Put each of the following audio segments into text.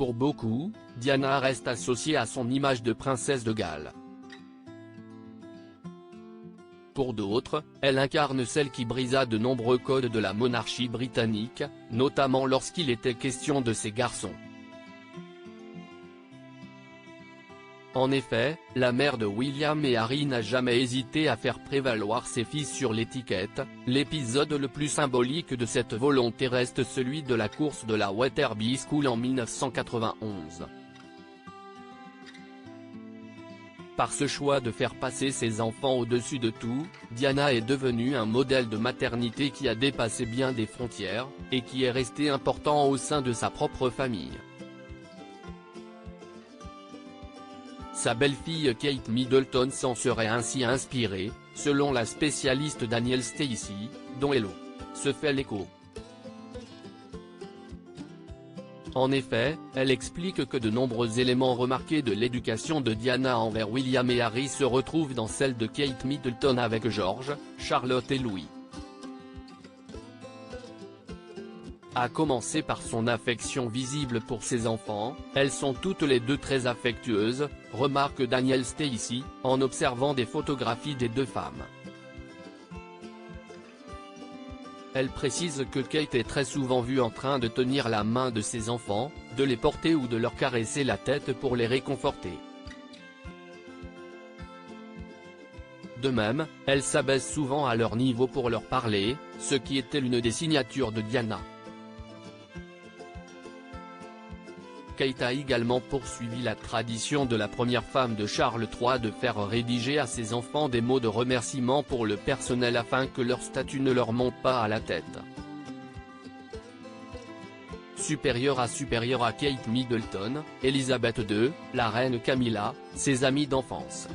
Pour beaucoup, Diana reste associée à son image de princesse de Galles. Pour d'autres, elle incarne celle qui brisa de nombreux codes de la monarchie britannique, notamment lorsqu'il était question de ses garçons. En effet, la mère de William et Harry n'a jamais hésité à faire prévaloir ses fils sur l'étiquette. L'épisode le plus symbolique de cette volonté reste celui de la course de la Wetherby School en 1991. Par ce choix de faire passer ses enfants au-dessus de tout, Diana est devenue un modèle de maternité qui a dépassé bien des frontières, et qui est resté important au sein de sa propre famille. Sa belle-fille Kate Middleton s'en serait ainsi inspirée, selon la spécialiste Danielle Stacey, dont Hello se fait l'écho. En effet, elle explique que de nombreux éléments remarqués de l'éducation de Diana envers William et Harry se retrouvent dans celle de Kate Middleton avec George, Charlotte et Louis. À commencer par son affection visible pour ses enfants, elles sont toutes les deux très affectueuses, remarque Danielle Stacey, en observant des photographies des deux femmes. Elle précise que Kate est très souvent vue en train de tenir la main de ses enfants, de les porter ou de leur caresser la tête pour les réconforter. De même, elle s'abaisse souvent à leur niveau pour leur parler, ce qui était l'une des signatures de Diana. Kate a également poursuivi la tradition de la première femme de Charles III de faire rédiger à ses enfants des mots de remerciement pour le personnel afin que leur statut ne leur monte pas à la tête. Supérieure à Kate Middleton, Elisabeth II, la reine Camilla, ses amies d'enfance.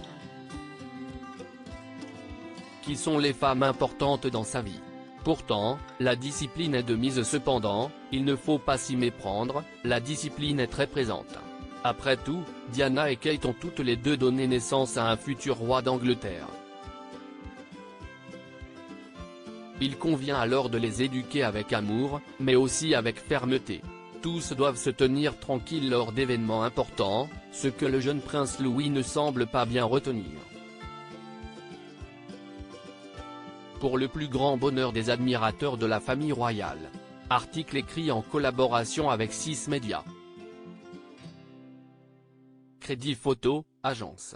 Qui sont les femmes importantes dans sa vie. Pourtant, la discipline est de mise cependant, il ne faut pas s'y méprendre, la discipline est très présente. Après tout, Diana et Kate ont toutes les deux donné naissance à un futur roi d'Angleterre. Il convient alors de les éduquer avec amour, mais aussi avec fermeté. Tous doivent se tenir tranquilles lors d'événements importants, ce que le jeune prince Louis ne semble pas bien retenir. Pour le plus grand bonheur des admirateurs de la famille royale. Article écrit en collaboration avec 6 Médias. Crédit Photo, agence.